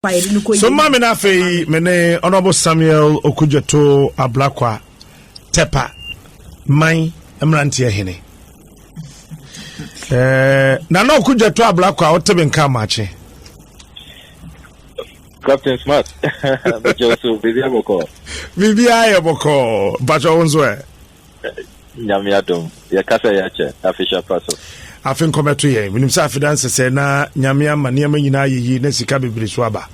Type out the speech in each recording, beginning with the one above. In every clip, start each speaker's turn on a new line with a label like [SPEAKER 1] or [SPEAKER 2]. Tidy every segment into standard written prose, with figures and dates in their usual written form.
[SPEAKER 1] So mama na fe mene Honorable Samuel Okudzeto Ablakwa tepa man emrantie hene na Okudzeto Ablakwa otebe nka mache
[SPEAKER 2] Captain Smart but also bibi
[SPEAKER 1] ayeboko bacho onzo
[SPEAKER 2] nyame adom ya kasa ya che official person
[SPEAKER 1] afin kometo ye minim sa afidance se na nyame ama ne nyina yiyi na sika bebiri so aba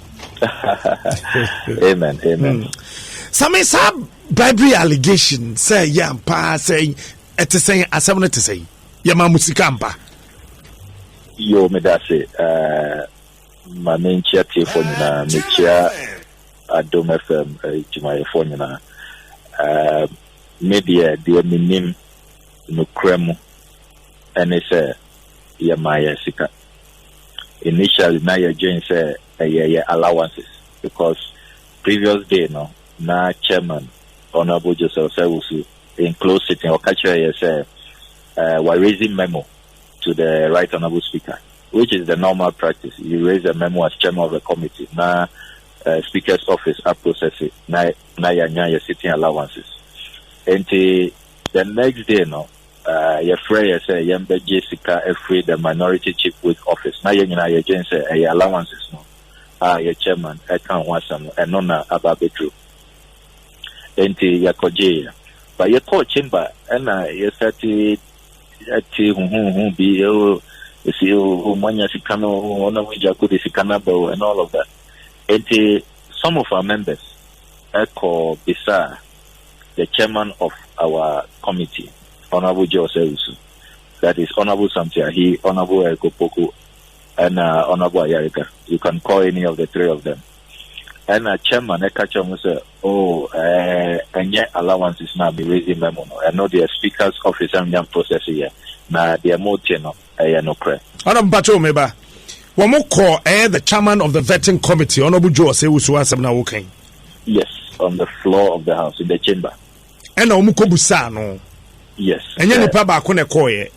[SPEAKER 2] amen
[SPEAKER 1] some bribery allegation say yampa say ete say asem no te say yama musika mpa
[SPEAKER 2] yo me da say ma menchia telefone na mechia adom fm juma phone na media de minim no kremu and say yama sika initially na your join say allowances because previous day na chairman Honorable Joseph Sewusu in close sitting or catch say we're raising memo to the right honorable speaker, which is the normal practice. You raise a memo as chairman of the committee. Now speaker's office are processing na your sitting allowances. And the next day your friend say Yembe Jessica free the minority chief with office. Now you just say allowances your chairman I can't want some and nona about bedroom. Enti yakoje but your court chamber and you started at be you see manya sikano ona wijaku de sikanabo and all of that. Enti some of our members echo bisa the chairman of our committee, Honorable Joseph, that is Honorable Samtia, he Honorable Ekopoku and Honorable Ayarika. You can call any of the three of them. And chairman Ekachong say, and yet allowances now be raising memo. I know the speaker's office and young process here. Now the motion no cry.
[SPEAKER 1] Honorable Bacho Meba. One more call the chairman of the vetting committee, Honorable Joseph Usuasamna Woking.
[SPEAKER 2] Yes, on the floor of the house in the chamber.
[SPEAKER 1] And Omukobusano.
[SPEAKER 2] Yes.
[SPEAKER 1] And you paba kone koye.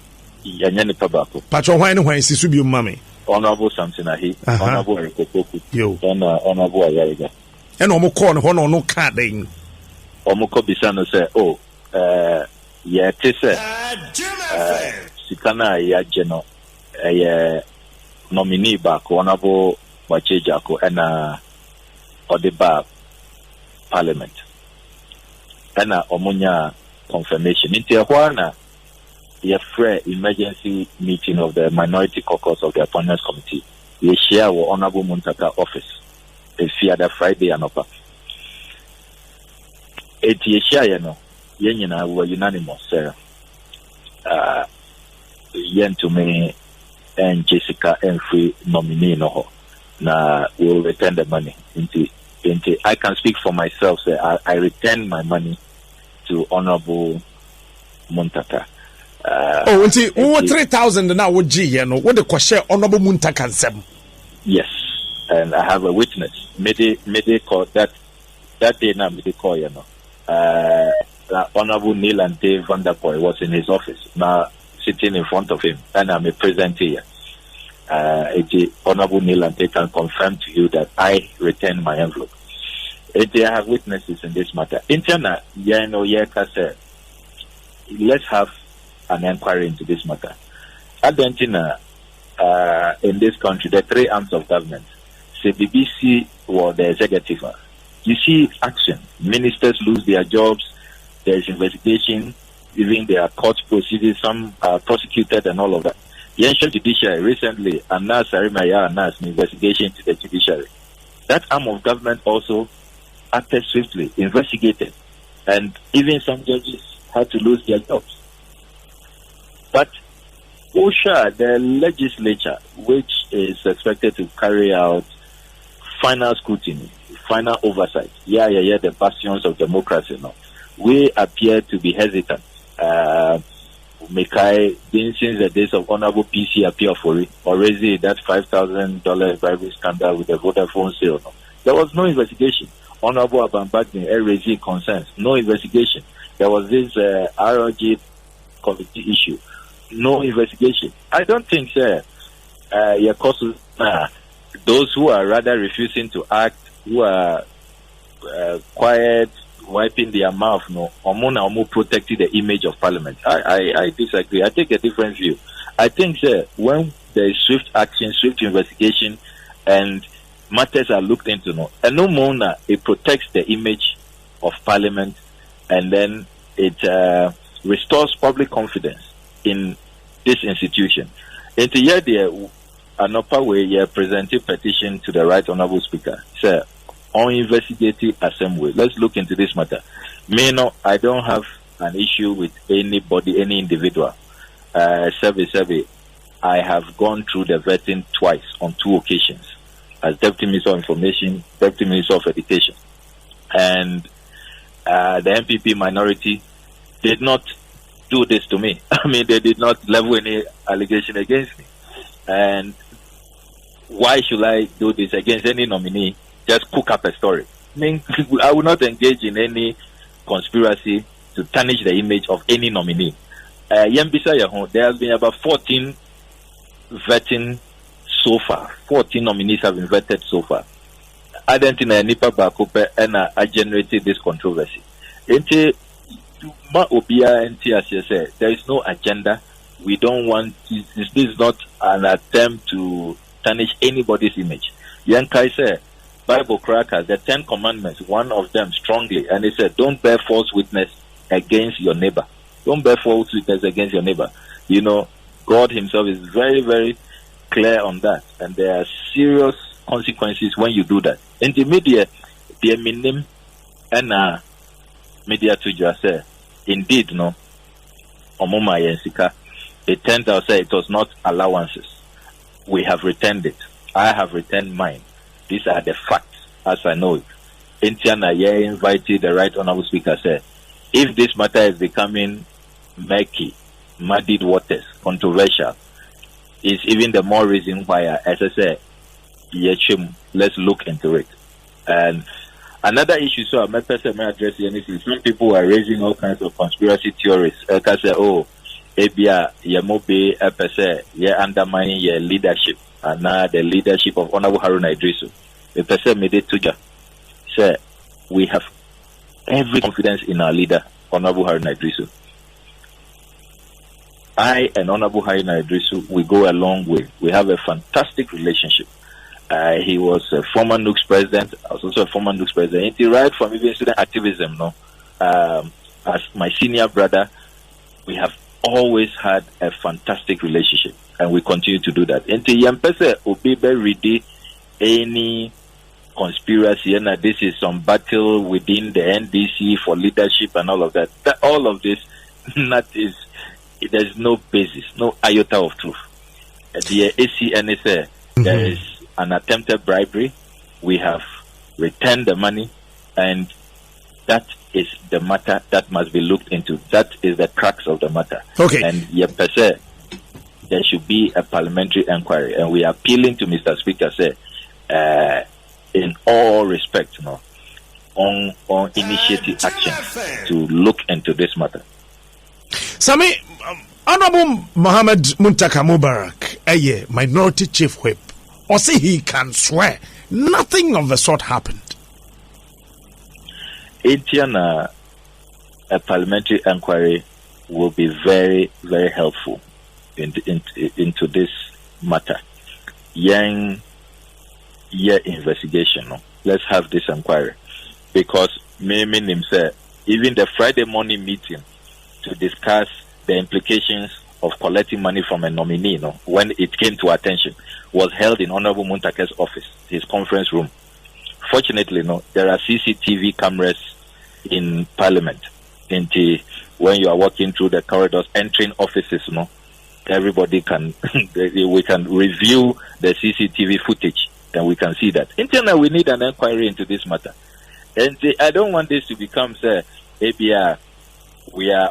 [SPEAKER 2] Yanyani pabako.
[SPEAKER 1] Pacho when Sisubi mummy.
[SPEAKER 2] Honorable Samson Ahi, Honorable Ekopoku, and Honorable Ayariga.
[SPEAKER 1] And Omukon, Hono no carding.
[SPEAKER 2] Omuko Bisano say, yeah, Tisse, Sikana, ya Geno, a nominee back, Honorable Wachejako, and Odeba Parliament. And Omunya confirmation. In Tijuana, a free emergency meeting of the minority caucus of the appointments committee. We share our Honorable Muntaka office. If you had a Friday and upper. Yenina were unanimous, sir. Yen to me and Jessica and free nominee no. Now we'll return the money into I can speak for myself, sir. I return my money to Honorable Muntaka.
[SPEAKER 1] Over 3,000 now would G, what the question Honorable Muntaka and Sem.
[SPEAKER 2] Yes, and I have a witness. Mede call that day now, Mede call, Honorable Neil and Dave Vanderpoy was in his office, now sitting in front of him, and I'm a present here. Honorable Neil and Dave can confirm to you that I returned my envelope. I have witnesses in this matter. Interna, let's have an inquiry into this matter. Argentina, in this country, the three arms of government, CBBC or the executive. You see action. Ministers lose their jobs. There is investigation. Even there are court proceedings. Some are prosecuted and all of that. The ancient judiciary recently announced an investigation into the judiciary. That arm of government also acted swiftly, investigated, and even some judges had to lose their jobs. But OSHA, the legislature, which is expected to carry out final scrutiny, final oversight, the bastions of democracy now, we appear to be hesitant. Mekai, since the days of Honorable PC appear for it, already that $5,000 bribery scandal with the Vodafone sale. No. There was no investigation. Honorable Abambagni raised concerns. No investigation. There was this ROG committee issue. No investigation. I don't think, sir, your course those who are rather refusing to act, who are quiet, wiping their mouth, no, Omo protecting the image of Parliament. I disagree. I take a different view. I think when there is swift action, swift investigation, and matters are looked into, no more it protects the image of Parliament, and then it restores public confidence in this institution. And to hear the another way, you present a petition to the Right Honourable Speaker, sir, on investigative assembly. Let's look into this matter. I don't have an issue with anybody, any individual. Survey. I have gone through the vetting twice on 2 occasions as Deputy Minister of Information, Deputy Minister of Education. And the MPP minority did not do this to me. I mean, they did not level any allegation against me. And why should I do this against any nominee? Just cook up a story. I mean, I will not engage in any conspiracy to tarnish the image of any nominee. There has been about 14 vetting so far. 14 nominees have been vetted so far. I don't think I generated this controversy. There is no agenda. We don't want this is not an attempt to tarnish anybody's image. Yankai said, Bible crackers, the 10 commandments, one of them strongly, and he said, don't bear false witness against your neighbor. Don't bear false witness against your neighbor. God himself is very, very clear on that, and there are serious consequences when you do that. In the media, the minim and media to just say, indeed, no, Omoma Yensika, it turns out it was not allowances. We have returned it. I have returned mine. These are the facts, as I know it. Intiana invited the Right Honourable Speaker, said, if this matter is becoming murky, muddied waters, controversial, is even the more reason why, as I said, let's look into it. And another issue, so I'm not address anything. Some people are raising all kinds of conspiracy theories. Like I say, Abia, undermining your leadership, and now the leadership of Honorable Haruna Idrisu. The person made it to say, we have every confidence in our leader, Honorable Haruna Idrisu. I and Honorable Haruna Idrisu, we go a long way. We have a fantastic relationship. He was a former NUCS president. I was also a former NUCS president. He right from even student activism, as my senior brother, we have always had a fantastic relationship, and we continue to do that. Until Yampese Obibe ready any conspiracy, and this is some battle within the NDC for leadership and all of that. All of this, there's no basis, no iota of truth. The ACNSA, there is an attempted bribery. We have returned the money, and that is the matter that must be looked into. That is the crux of the matter.
[SPEAKER 1] Okay.
[SPEAKER 2] And there should be a parliamentary inquiry, and we are appealing to Mr. Speaker, in all respect, on initiative action to look into this matter.
[SPEAKER 1] Sami, Honorable Mohammed Muntaka Mubarak, minority chief whip, or say he can swear nothing of the sort happened.
[SPEAKER 2] Indiana, a parliamentary inquiry will be very, very helpful into this matter. Investigation. Let's have this inquiry, because Mimi himself, even the Friday morning meeting to discuss the implications of collecting money from a nominee, when it came to attention, was held in Honorable Muntaka's office, his conference room. Fortunately, there are CCTV cameras in Parliament. When you are walking through the corridors, entering offices, everybody can, we can review the CCTV footage, and we can see that. Internally, we need an inquiry into this matter. And I don't want this to become, we are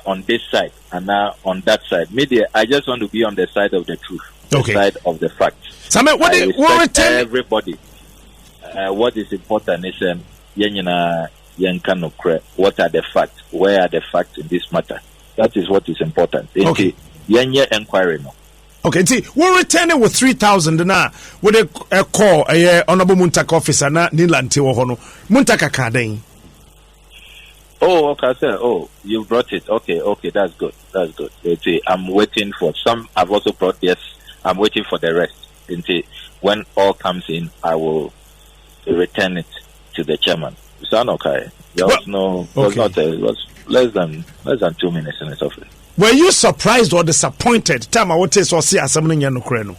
[SPEAKER 2] on this side and now on that side. Media, I just want to be on the side of the truth, the side of the facts. Everybody. What is important is what are the facts? Where are the facts in this matter? That is what is important. Okay. Inquiry.
[SPEAKER 1] Okay, see, we'll return it with 3,000 na with a call a honorable Muntaka officer na nilanti wohono. Muntaka kadeng.
[SPEAKER 2] Oh, okay, sir. Oh, you brought it. Okay, that's good. See, I'm waiting for some. I've also brought this. I'm waiting for the rest. See, when all comes in, I will return it to the chairman. Sound okay? There was it was less than 2 minutes in his office.
[SPEAKER 1] Were you surprised or disappointed? Time I would say so. See, something in Ukraine.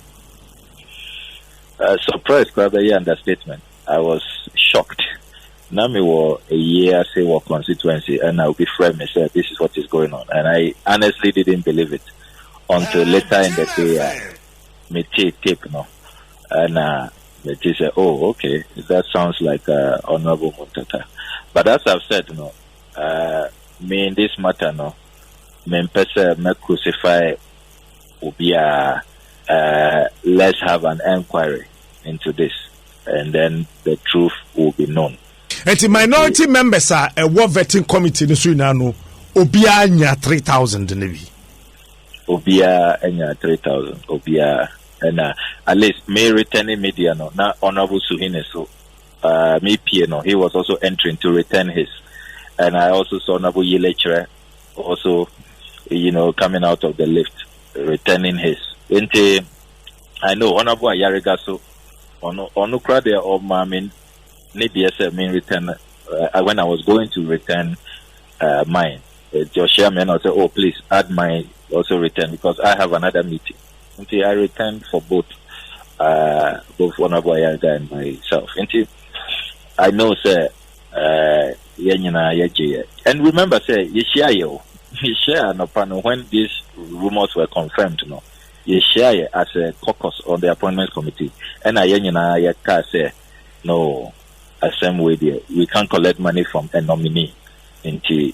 [SPEAKER 2] Surprised, probably understatement. I was shocked. Now me were a year say what constituency, and I'll be friend. Me said this is what is going on, and I honestly didn't believe it until later in the day. Me tape no, and me said, oh, okay, that sounds like Honorable Muntaka. But as I've said, me in this matter, me person me crucify ubia. Let's have an inquiry into this, and then the truth will be known.
[SPEAKER 1] And the minority members are a war vetting committee in Surinano. Obia nya 3,000 nevi.
[SPEAKER 2] Obia nya 3,000. Obia and at least me returning media no. Na Honorable Suhine so me P no. He was also entering to return his, and I also saw Honorable Yelechre also, coming out of the lift returning his. Inte I know Honorable Ayariga so onukra there or mamin. Mean return when I was going to return mine. Your chairman also oh please add my also return because I have another meeting. Until I returned for both Honorable Ayaga and myself. Until I know sir and remember sir you share no panel when these rumors were confirmed you share as a caucus on the appointments committee and I say no. A same way there, we can't collect money from a nominee until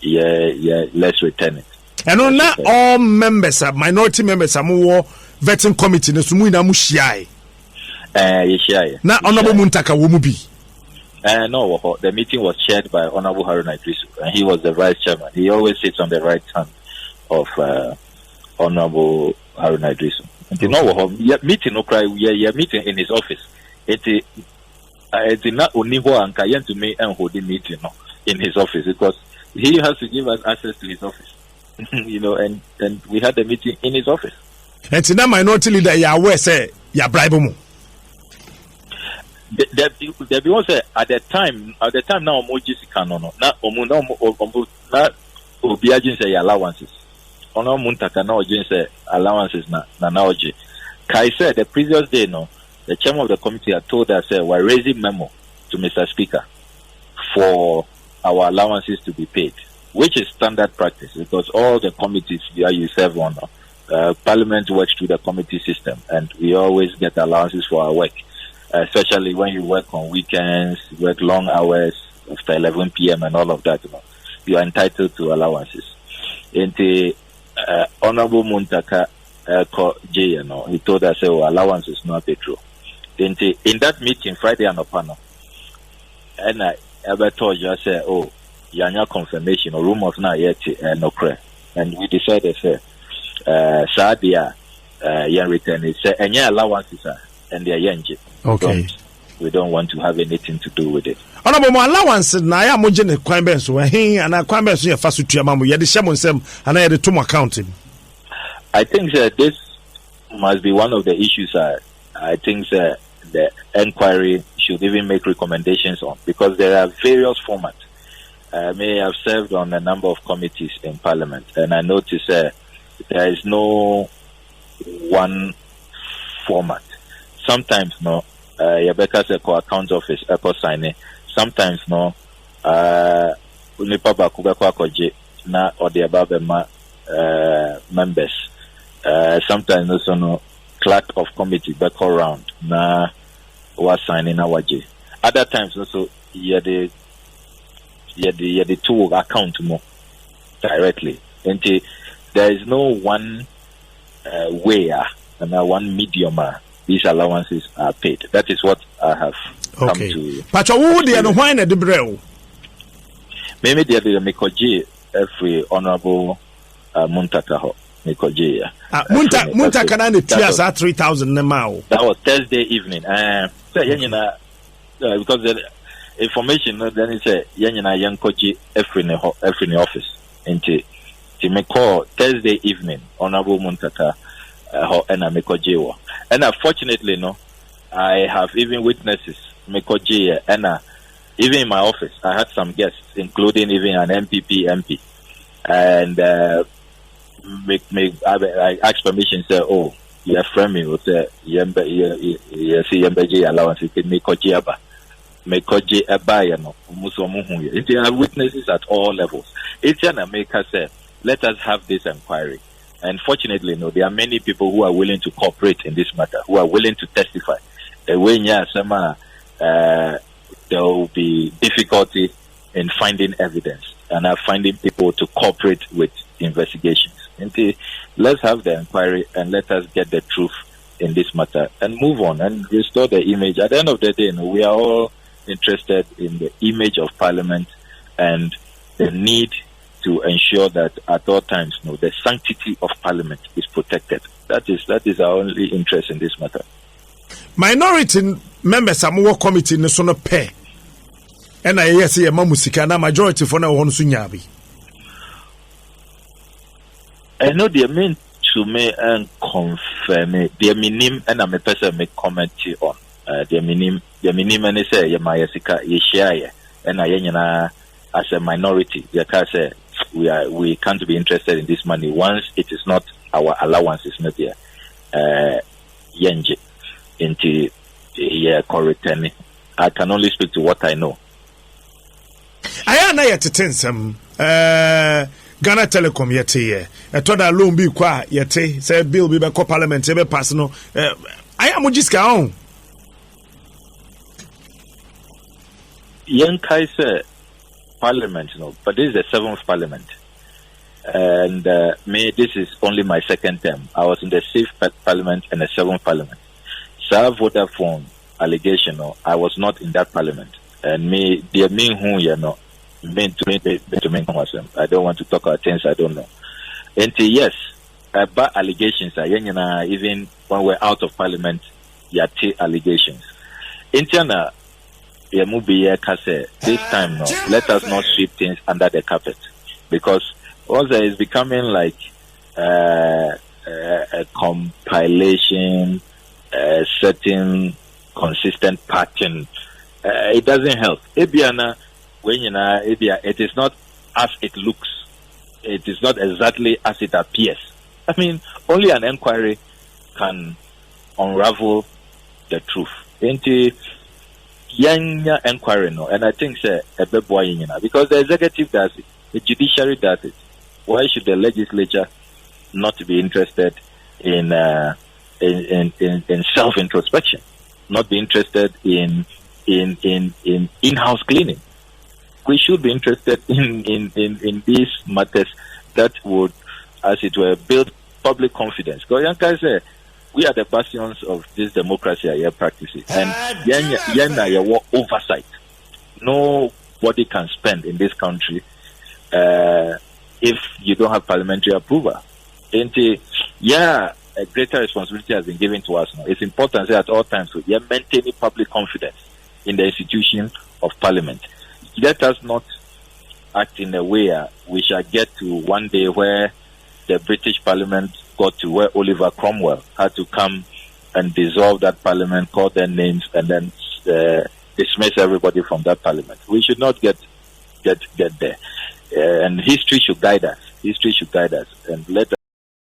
[SPEAKER 2] let's return it.
[SPEAKER 1] And on that, all members, minority members, are more vetting committee. No, sumu ina mushai. Na Honorable Muntaka wumubi.
[SPEAKER 2] No, the meeting was chaired by Honorable Haruna Idrisu, and he was the vice chairman. He always sits on the right hand of Honorable Haruna Idrisu. Okay. No, meeting no cry. We are meeting in his office. I did not only and Kayan to me and hold the meeting in his office because he has to give us access to his office. And we had the meeting in his office.
[SPEAKER 1] And to that minority leader, you aware say you bribe him.
[SPEAKER 2] The people say at the time now Moji Sikano na Obiajin say allowances. Ono Muntaka na Ojin say allowances na Oji. Kai said the previous day the chairman of the committee had told us we're raising memo to Mr. Speaker for our allowances to be paid, which is standard practice because all the committees you serve on, Parliament works through the committee system, and we always get allowances for our work, especially when you work on weekends, work long hours after 11 p.m. and all of that. You are entitled to allowances. And the Honorable Muntaka he told us allowance is not true. In that meeting Friday and panel, and I ever told you I said, oh, yanya confirmation or rumors not yet no clear, and we decided Sadia return it say any allowances and they are
[SPEAKER 1] okay.
[SPEAKER 2] We don't want to have anything to do with it.
[SPEAKER 1] Honorable allowance na ya moje ne kwan ben so and a kwan ben so ya faso tuamamu ye de shemo nsem and ya de to accounting.
[SPEAKER 2] I think that this must be one of the issues I think that the inquiry should even make recommendations on because there are various formats. I may have served on a number of committees in Parliament, and I notice there is no one format. Sometimes Yabeka said accounts office signing. Sometimes unipa bakuga kwa koje na odi ababema members. Sometimes also clerk of committee back around na was signing awaje. Other times also the two account more directly. And there is no one way and one medium these allowances are paid. That is what I have come to.
[SPEAKER 1] But who they are why na de brel?
[SPEAKER 2] Maybe they are Mikoji every Honorable Muntaka. Mikoji.
[SPEAKER 1] Munta Kanani Tias at 3,000 Nemao.
[SPEAKER 2] That was Thursday evening. Because the information then it said Yanina Yankoji every office into me call Thursday evening, Honorable Muntaka and Mikoji. And unfortunately, no, I have even witnesses, Mikoji, and even in my office, I had some guests, including even an MP. And I asked permission, say, oh, your friend me will say, you see Yembeji allowance, you can make Koji Aba. Make Koji Aba, you know, Musomuhu. It's witnesses at all levels. It's an America say, let us have this inquiry. And fortunately, no, there are many people who are willing to cooperate in this matter, who are willing to testify. There will be difficulty in finding evidence and finding people to cooperate with investigations. And let's have the inquiry and let us get the truth in this matter and move on and restore the image. At the end of the day, we are all interested in the image of Parliament and the need to ensure that at all times, the sanctity of Parliament is protected. That is our only interest in this matter.
[SPEAKER 1] Minority members are more committee in the son of pay. And I say a mamusika na majority for now on Sunyabi.
[SPEAKER 2] I know they mean to me and confirm it. They minim and I'm a person make comment on. They minim and they say Yamayasika Yeshaya and I as a minority. They can say we can't be interested in this money once it is not our allowance is not there. Yenje into Koretani. I can only speak to what I know.
[SPEAKER 1] I am not yet to some Ghana Telecom yet. I told that loan be quiet yet. Say bill be back Parliament, ever personal. I am Mujiska on.
[SPEAKER 2] Young Kaiser Parliament, but this is the 7th Parliament. And this is only my second term. I was in the 6th Parliament and the 7th Parliament. So I voted for allegation, I was not in that Parliament. And they mean who I don't want to talk about things I don't know. And yes, about allegations, even when we're out of Parliament, allegations. Interna, this time, let us not sweep things under the carpet, because also it's becoming like a compilation, certain consistent pattern. It doesn't help. Ebiana, it is not as it looks. It is not exactly as it appears. I mean, only an inquiry can unravel the truth. Into Yanya inquiry, and I think because the executive does it, the judiciary does it. Why should the legislature not be interested in self-introspection, not be interested in in-house cleaning? We should be interested in these matters that would, as it were, build public confidence. Because Yanka said, we are the bastions of this democracy here practicing, and Yana oversight. Nobody can spend in this country if you don't have parliamentary approval. And a greater responsibility has been given to us now. It's important at all times we are maintaining public confidence in the institution of Parliament. Let us not act in a way we shall get to one day where the British Parliament got to where Oliver Cromwell had to come and dissolve that Parliament, call their names, and then dismiss everybody from that Parliament. We should not get there. And history should guide us. And let